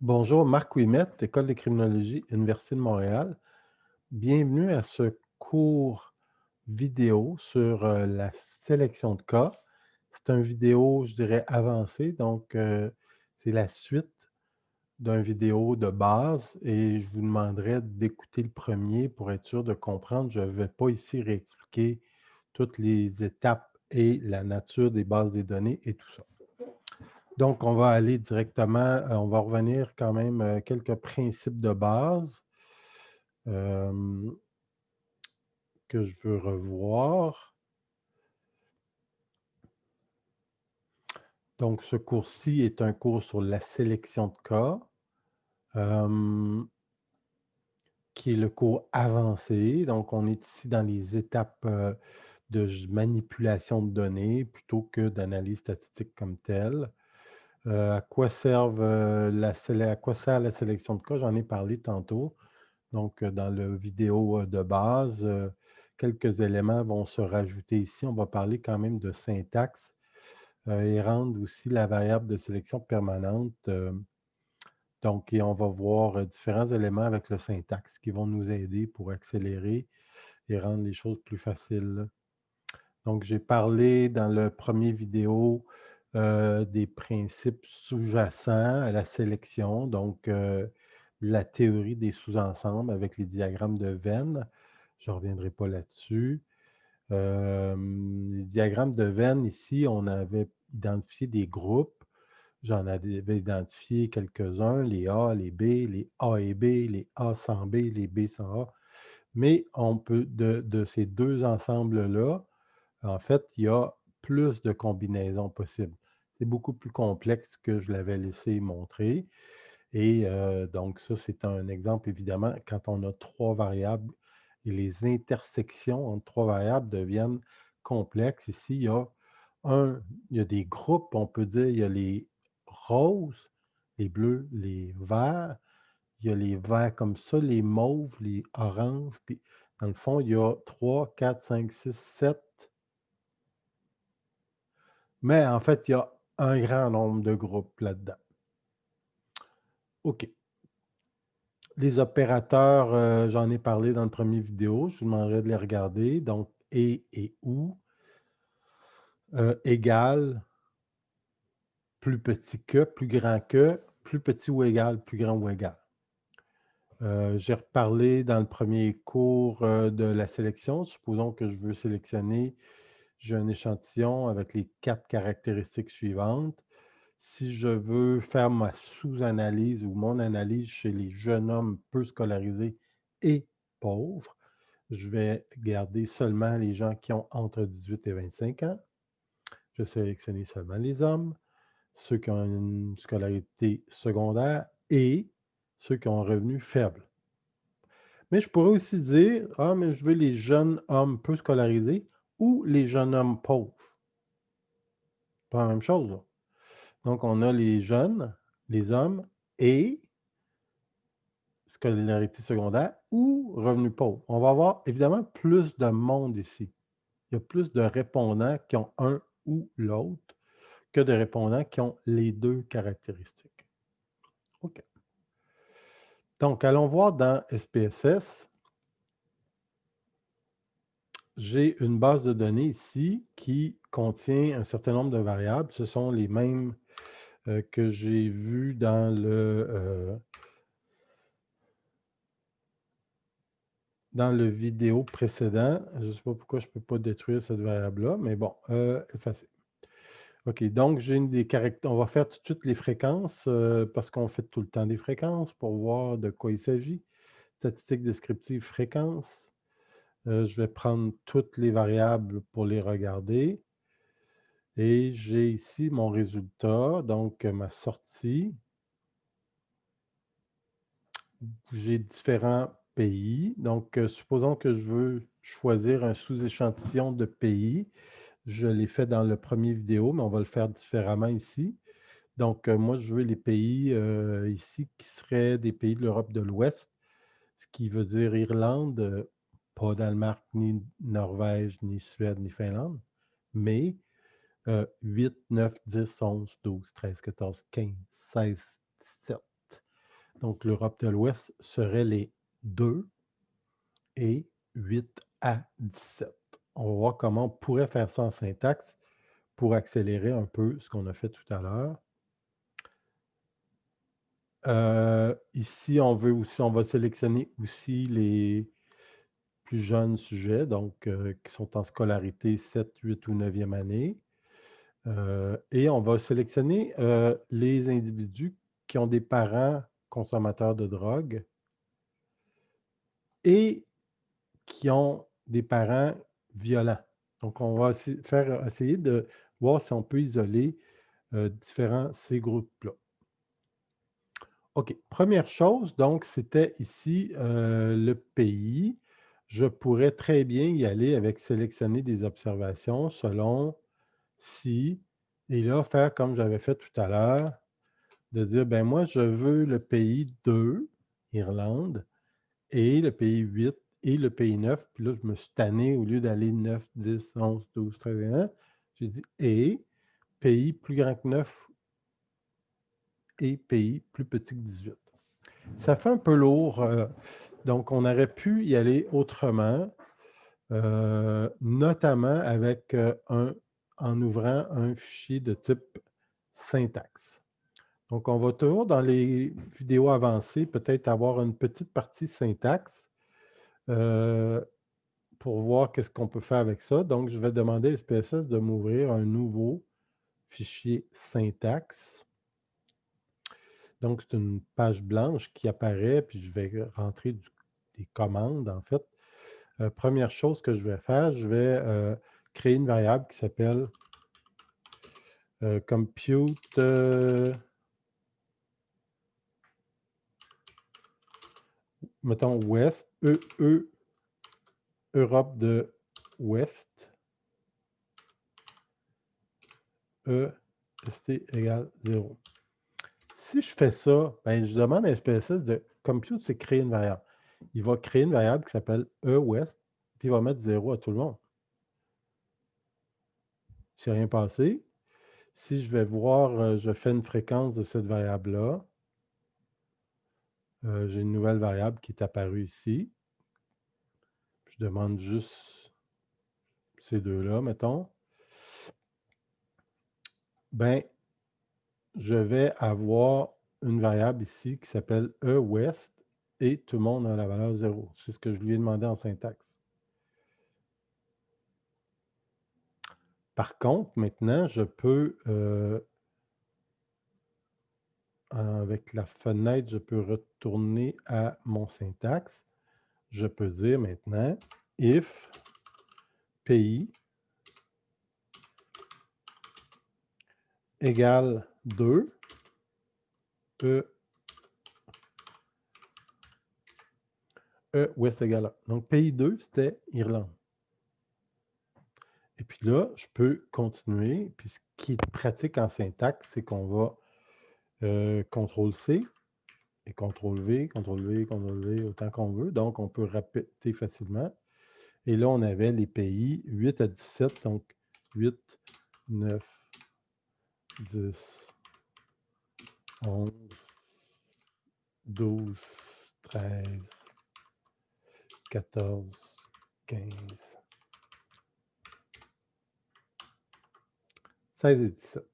Bonjour, Marc Ouimet, École de criminologie, Université de Montréal. Bienvenue à ce cours vidéo sur la sélection de cas. C'est un vidéo, je dirais, avancé, donc c'est la suite d'un vidéo de base et je vous demanderai d'écouter le premier pour être sûr de comprendre. Je ne vais pas ici réexpliquer toutes les étapes et la nature des bases des données et tout ça. Donc, on va aller directement, on va revenir quand même quelques principes de base euh, que je veux revoir. Donc, ce cours-ci est un cours sur la sélection de cas, euh, qui est le cours avancé. Donc, on est ici dans les étapes de manipulation de données plutôt que d'analyse statistique comme telle. À quoi à quoi sert la sélection de cas? J'en ai parlé tantôt. Donc, dans le vidéo de base, quelques éléments vont se rajouter ici. On va parler quand même de syntaxe et rendre aussi la variable de sélection permanente. Donc, et on va voir différents éléments avec le syntaxe qui vont nous aider pour accélérer et rendre les choses plus faciles. Donc, j'ai parlé dans le premier vidéo des principes sous-jacents à la sélection, donc la théorie des sous-ensembles avec les diagrammes de Venn. Je ne reviendrai pas là-dessus. Les diagrammes de Venn, ici, on avait identifié des groupes. J'en avais identifié quelques-uns, les A, les B, les A et B, les A sans B, les B sans A. Mais on peut, de ces deux ensembles-là, en fait, il y a plus de combinaisons possibles. C'est beaucoup plus complexe que je l'avais laissé montrer. Et donc, ça, c'est un exemple, évidemment, quand on a trois variables et les intersections entre trois variables deviennent complexes. Ici, il y a des groupes, on peut dire, il y a les roses, les bleus, les verts. Il y a les verts comme ça, les mauves, les oranges. Puis, dans le fond, il y a 3, 4, 5, 6, 7. Mais en fait, il y a un grand nombre de groupes là-dedans. OK. Les opérateurs, j'en ai parlé dans le premier vidéo. Je vous demanderai de les regarder. Donc, et ou, égal, plus petit que, plus grand que, plus petit ou égal, plus grand ou égal. J'ai reparlé dans le premier cours de la sélection. Supposons que je veux sélectionner, j'ai un échantillon avec les 4 caractéristiques suivantes. Si je veux faire ma sous-analyse ou mon analyse chez les jeunes hommes peu scolarisés et pauvres, je vais garder seulement les gens qui ont entre 18 et 25 ans. Je vais sélectionner seulement les hommes, ceux qui ont une scolarité secondaire et ceux qui ont un revenu faible. Mais je pourrais aussi dire, ah, mais je veux les jeunes hommes peu scolarisés ou les jeunes hommes pauvres. Pas la même chose, là. Donc, on a les jeunes, les hommes et scolarité secondaire ou revenu pauvre. On va avoir évidemment plus de monde ici. Il y a plus de répondants qui ont un ou l'autre que de répondants qui ont les deux caractéristiques. OK. Donc, allons voir dans SPSS. J'ai une base de données ici qui contient un certain nombre de variables. Ce sont les mêmes que j'ai vues dans le vidéo précédent. Je ne sais pas pourquoi je ne peux pas détruire cette variable-là, mais bon, effacer. OK, donc j'ai des caractères. On va faire tout de suite les fréquences parce qu'on fait tout le temps des fréquences pour voir de quoi il s'agit. Statistique descriptive fréquence. Je vais prendre toutes les variables pour les regarder. Et j'ai ici mon résultat, donc ma sortie. J'ai différents pays. Donc, supposons que je veux choisir un sous-échantillon de pays. Je l'ai fait dans le premier vidéo, mais on va le faire différemment ici. Donc, moi, je veux les pays ici qui seraient des pays de l'Europe de l'Ouest, ce qui veut dire Irlande, pas Danemark, ni Norvège, ni Suède, ni Finlande, mais 8, 9, 10, 11, 12, 13, 14, 15, 16, 17. donc l'Europe de l'Ouest, seraient les 2 et 8 à 17. On va voir comment on pourrait faire ça en syntaxe pour accélérer un peu ce qu'on a fait tout à l'heure. Ici, on va sélectionner aussi les plus jeunes sujets, donc qui sont en scolarité 7, 8 ou 9e année. Et on va sélectionner les individus qui ont des parents consommateurs de drogue et qui ont des parents violents. Donc, on va essayer de voir si on peut isoler ces groupes-là. OK. Première chose, donc, c'était ici le pays. Je pourrais très bien y aller avec sélectionner des observations selon si, et là, faire comme j'avais fait tout à l'heure, de dire, ben moi, je veux le pays 2, Irlande, et le pays 8 et le pays 9. Puis là, je me suis tanné, au lieu d'aller 9, 10, 11, 12, 13, 14, j'ai dit et pays plus grand que 9 et pays plus petit que 18. Ça fait un peu lourd, donc on aurait pu y aller autrement, notamment avec en ouvrant un fichier de type syntaxe. Donc, on va toujours dans les vidéos avancées, peut-être avoir une petite partie syntaxe pour voir qu'est-ce qu'on peut faire avec ça. Donc, je vais demander à SPSS de m'ouvrir un nouveau fichier syntaxe. Donc, c'est une page blanche qui apparaît, puis je vais rentrer des commandes, en fait. Première chose que je vais faire, je vais créer une variable qui s'appelle compute, mettons, West, Europe de Ouest, EST égale 0. Si je fais ça, ben, je demande à SPSS de compute, c'est créer une variable. Il va créer une variable qui s'appelle EWest, puis il va mettre 0 à tout le monde. C'est rien passé. Si je vais voir, je fais une fréquence de cette variable-là, j'ai une nouvelle variable qui est apparue ici. Je demande juste ces deux-là, mettons. Ben, je vais avoir une variable ici qui s'appelle EWest et tout le monde a la valeur 0. C'est ce que je lui ai demandé en syntaxe. Par contre, maintenant, je peux, avec la fenêtre, je peux retourner à mon syntaxe. Je peux dire maintenant if pays égale 2, West égale 1. Donc, pays 2, c'était Irlande. Et puis là, je peux continuer. Puis ce qui est pratique en syntaxe, c'est qu'on va CTRL-C et CTRL-V, CTRL-V, CTRL-V, autant qu'on veut. Donc, on peut répéter facilement. Et là, on avait les pays 8 à 17, donc 8, 9, 10, 11, 12, 13, 14, 15, 16 et 17.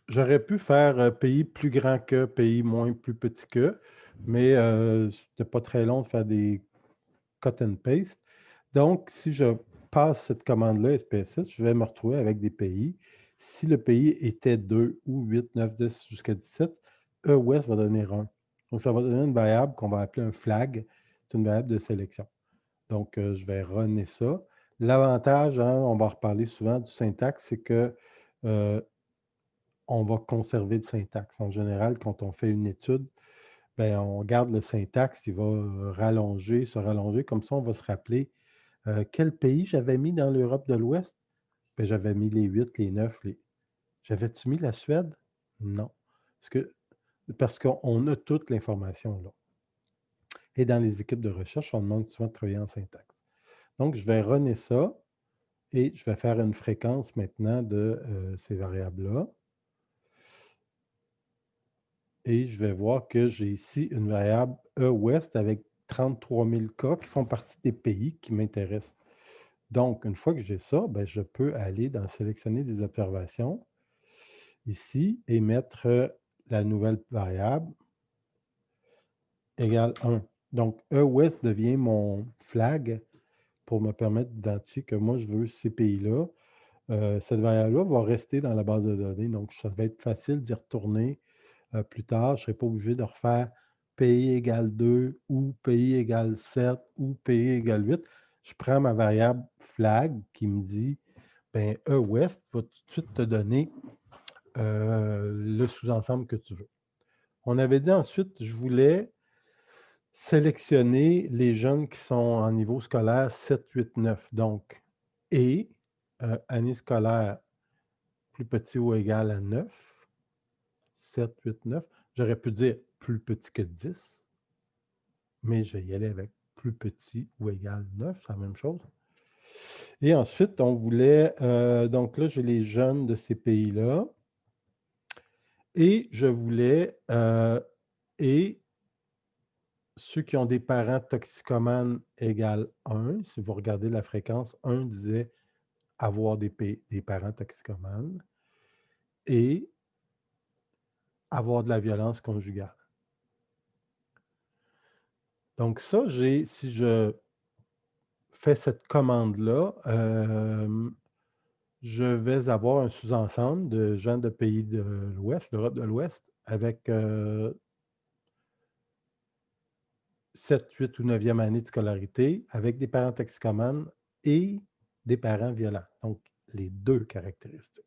J'aurais pu faire pays plus grand que, pays moins plus petit que, mais c'était pas très long de faire des cut and paste. Donc, si je passe cette commande-là, SPSS, je vais me retrouver avec des pays. Si le pays était 2 ou 8, 9, 10 jusqu'à 17, EWest va donner 1. Donc, ça va donner une variable qu'on va appeler un flag. C'est une variable de sélection. Donc, je vais runner ça. L'avantage, hein, on va reparler souvent du syntaxe, c'est que on va conserver le syntaxe. En général, quand on fait une étude, ben, on garde le syntaxe, il va rallonger, se rallonger. Comme ça, on va se rappeler quel pays j'avais mis dans l'Europe de l'Ouest. Ben, j'avais mis les 8, les 9. J'avais-tu mis la Suède? Non. Parce qu'on a toute l'information là. Et dans les équipes de recherche, on demande souvent de travailler en syntaxe. Donc, je vais runner ça et je vais faire une fréquence maintenant de ces variables-là. et je vais voir que j'ai ici une variable E-Ouest avec 33 000 cas qui font partie des pays qui m'intéressent. Donc, une fois que j'ai ça, ben, je peux aller dans sélectionner des observations ici et mettre la nouvelle variable égale 1. Donc, E-Ouest devient mon flag pour me permettre d'identifier que moi, je veux ces pays-là. Cette variable-là va rester dans la base de données, donc ça va être facile d'y retourner plus tard. Je ne serai pas obligé de refaire pays égale 2 ou pays égale 7 ou pays égale 8. Je prends ma variable flag qui me dit, ben, E-Ouest va tout de suite te donner le sous-ensemble que tu veux. On avait dit ensuite, je voulais sélectionner les jeunes qui sont en niveau scolaire 7, 8, 9. Donc, et année scolaire plus petit ou égal à 9, 7, 8, 9. J'aurais pu dire plus petit que 10, mais je vais y aller avec plus petit ou égal 9, c'est la même chose. Et ensuite, on voulait, donc là, j'ai les jeunes de ces pays-là, et je voulais, et ceux qui ont des parents toxicomanes égale 1. Si vous regardez la fréquence, 1 disait avoir des parents toxicomanes et avoir de la violence conjugale. Donc ça, si je fais cette commande-là, je vais avoir un sous-ensemble de gens de pays de l'Ouest, l'Europe de l'Ouest, avec 7, 8 ou 9e année de scolarité, avec des parents toxicomanes et des parents violents. Donc, les deux caractéristiques.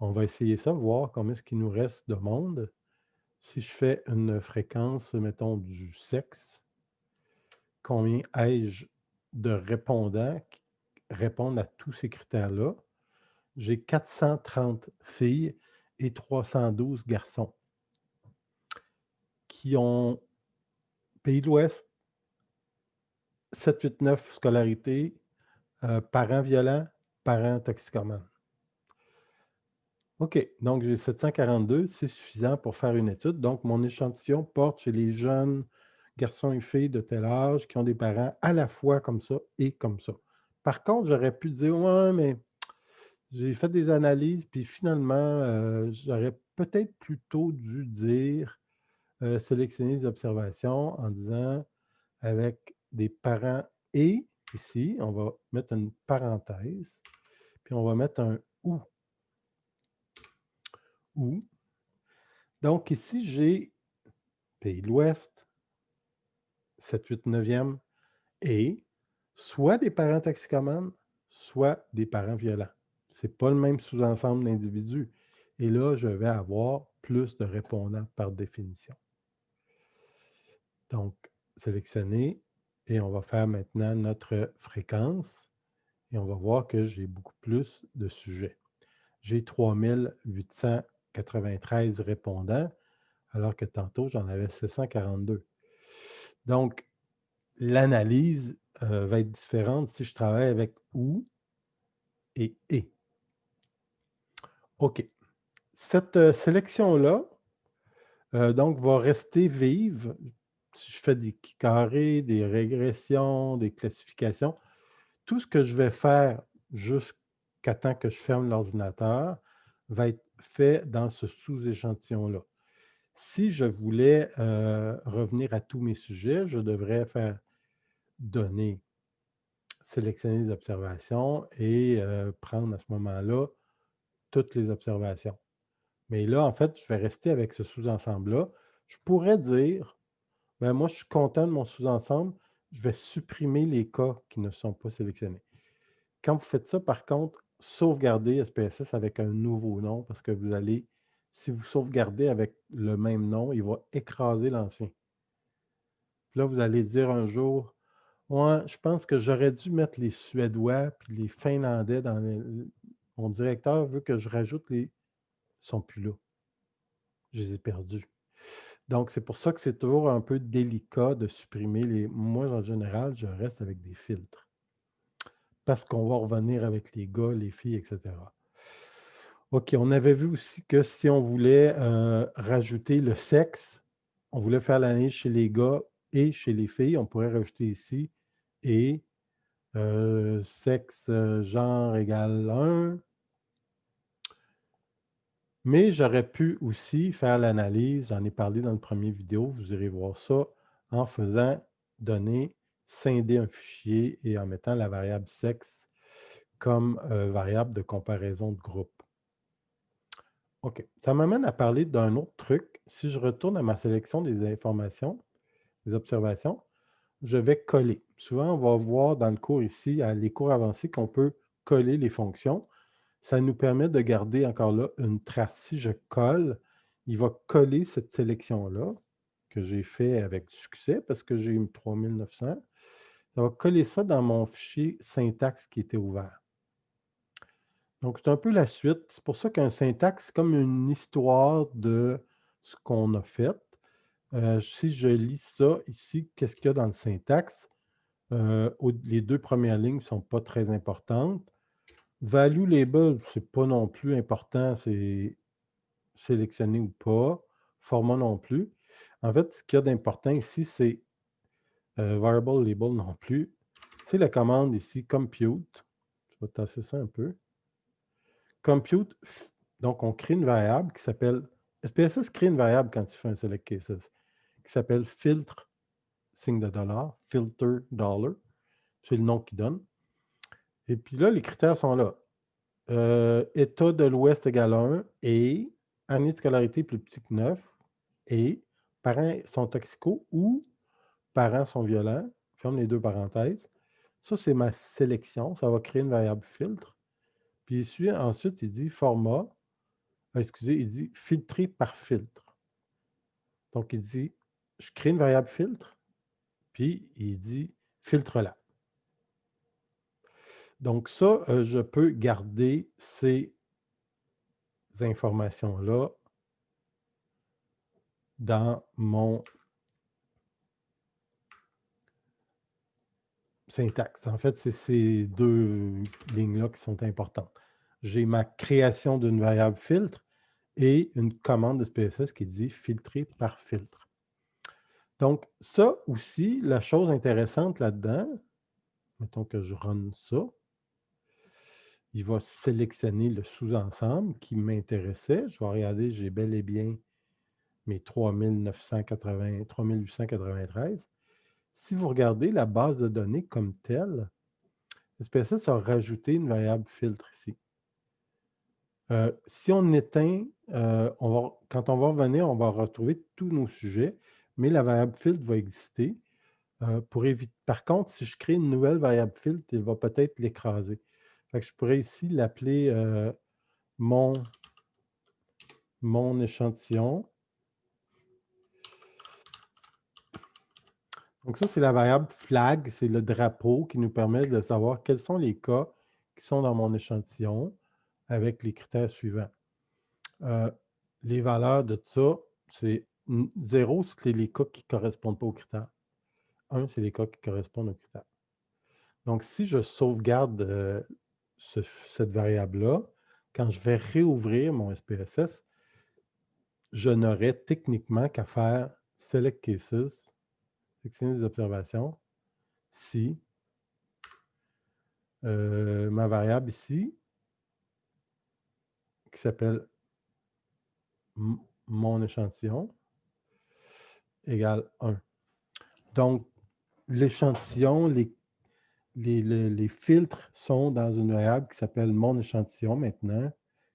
On va essayer ça, voir combien est-ce qu'il nous reste de monde. Si je fais une fréquence, mettons, du sexe, combien ai-je de répondants qui répondent à tous ces critères-là? J'ai 430 filles et 312 garçons qui ont Pays de l'Ouest, 7, 8, 9 scolarité, parents violents, parents toxicomanes. OK, donc j'ai 742, c'est suffisant pour faire une étude. Donc, mon échantillon porte chez les jeunes garçons et filles de tel âge qui ont des parents à la fois comme ça et comme ça. Par contre, j'aurais pu dire, ouais, mais j'ai fait des analyses, puis finalement, j'aurais peut-être plutôt dû dire, sélectionner des observations en disant avec des parents et, ici, on va mettre une parenthèse, puis on va mettre un ou. Ou. Donc ici, j'ai Pays de l'Ouest, 7, 8, 9e, et soit des parents toxicomanes, soit des parents violents. Ce n'est pas le même sous-ensemble d'individus. Et là, je vais avoir plus de répondants par définition. Donc, sélectionner, et on va faire maintenant notre fréquence, et on va voir que j'ai beaucoup plus de sujets. J'ai 3893 répondants, alors que tantôt, j'en avais 742. Donc, l'analyse va être différente si je travaille avec ou et et. OK. Cette sélection-là, donc, va rester vive. Si je fais des carrés, des régressions, des classifications, tout ce que je vais faire jusqu'à temps que je ferme l'ordinateur va être fait dans ce sous-échantillon-là. Si je voulais revenir à tous mes sujets, je devrais faire donner, sélectionner les observations et prendre à ce moment-là toutes les observations. Mais là, en fait, je vais rester avec ce sous-ensemble-là. Je pourrais dire, ben moi, je suis content de mon sous-ensemble, je vais supprimer les cas qui ne sont pas sélectionnés. Quand vous faites ça, par contre, sauvegardez SPSS avec un nouveau nom parce que vous allez, si vous sauvegardez avec le même nom, il va écraser l'ancien. Puis là, vous allez dire un jour, ouais, je pense que j'aurais dû mettre les Suédois puis les Finlandais dans mon directeur veut que je rajoute les. Ils ne sont plus là. Je les ai perdus. Donc, c'est pour ça que c'est toujours un peu délicat de supprimer les. Moi, en général, je reste avec des filtres. Parce qu'on va revenir avec les gars, les filles, etc. OK, on avait vu aussi que si on voulait, rajouter le sexe, on voulait faire l'analyse chez les gars et chez les filles, on pourrait rajouter ici et sexe, genre égale 1. Mais j'aurais pu aussi faire l'analyse, j'en ai parlé dans le premier vidéo, vous irez voir ça, en faisant donner, scinder un fichier et en mettant la variable sexe comme, variable de comparaison de groupe. OK. Ça m'amène à parler d'un autre truc. Si je retourne à ma sélection des informations, des observations, je vais coller. Souvent, on va voir dans le cours ici, à les cours avancés, qu'on peut coller les fonctions. Ça nous permet de garder encore là une trace. Si je colle, il va coller cette sélection-là, que j'ai fait avec succès parce que j'ai eu 3900. Ça va coller ça dans mon fichier syntaxe qui était ouvert. Donc, c'est un peu la suite. C'est pour ça qu'un syntaxe, c'est comme une histoire de ce qu'on a fait. Si je lis ça ici, qu'est-ce qu'il y a dans le syntaxe? Les 2 premières lignes ne sont pas très importantes. Value label, c'est pas non plus important, c'est sélectionné ou pas. Format non plus. En fait, ce qu'il y a d'important ici, c'est variable label non plus. C'est la commande ici, compute. Je vais tasser ça un peu. Compute, donc on crée une variable qui s'appelle. SPSS crée une variable quand tu fais un select cases qui s'appelle filtre, signe de dollar, filter dollar. C'est le nom qu'il donne. Et puis là, les critères sont là. État de l'Ouest égale 1 et année de scolarité plus petit que 9 et parents sont toxicaux ou parents sont violents. Ferme les 2 parenthèses. Ça, c'est ma sélection. Ça va créer une variable filtre. Puis ensuite, il dit format. Excusez, il dit filtrer par filtre. Donc, il dit, je crée une variable filtre, puis il dit filtre-la. Donc, ça, je peux garder ces informations-là dans mon syntaxe. En fait, c'est ces 2 lignes-là qui sont importantes. J'ai ma création d'une variable filtre et une commande de SPSS qui dit filtrer par filtre. Donc, ça aussi, la chose intéressante là-dedans, mettons que je run ça, il va sélectionner le sous-ensemble qui m'intéressait. Je vais regarder, j'ai bel et bien mes 3893. Si vous regardez la base de données comme telle, SPSS a rajouté une variable filtre ici. Si on éteint, quand on va revenir, on va retrouver tous nos sujets, mais la variable filtre va exister. Pour éviter. Par contre, si je crée une nouvelle variable filtre, il va peut-être l'écraser. Je pourrais ici l'appeler mon échantillon. Donc ça, c'est la variable flag, c'est le drapeau qui nous permet de savoir quels sont les cas qui sont dans mon échantillon avec les critères suivants. Les valeurs de ça, c'est 0, c'est les cas qui ne correspondent pas aux critères. 1, c'est les cas qui correspondent aux critères. Donc, si je sauvegarde cette variable-là, quand je vais réouvrir mon SPSS, je n'aurai techniquement qu'à faire select cases, sélectionner des observations, si ma variable ici, qui s'appelle mon échantillon, égale 1. Donc, l'échantillon, les filtres sont dans une variable qui s'appelle mon échantillon maintenant,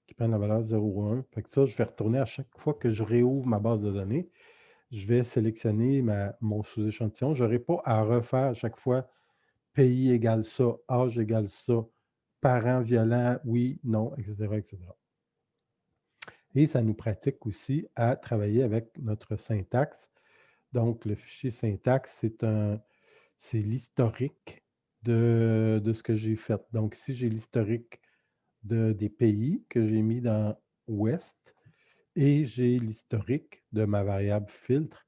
qui prend la valeur 0 ou 1. Fait que ça, je vais retourner à chaque fois que je réouvre ma base de données. Je vais sélectionner mon sous-échantillon. Je n'aurai pas à refaire à chaque fois pays égale ça, âge égale ça, parents violents, oui, non, etc., etc. Et ça nous pratique aussi à travailler avec notre syntaxe. Donc, le fichier syntaxe, c'est l'historique de ce que j'ai fait. Donc, ici, j'ai l'historique des pays que j'ai mis dans Ouest et j'ai l'historique de ma variable filtre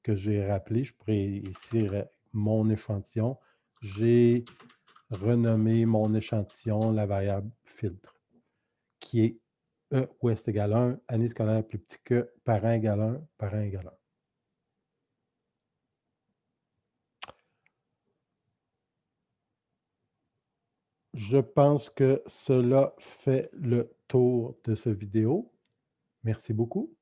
que j'ai rappelé. Je pourrais ici mon échantillon. J'ai renommé mon échantillon la variable filtre, qui est ouest égale 1, année scolaire plus petit que, parent égale 1, parent égale 1. Je pense que cela fait le tour de ce vidéo. Merci beaucoup.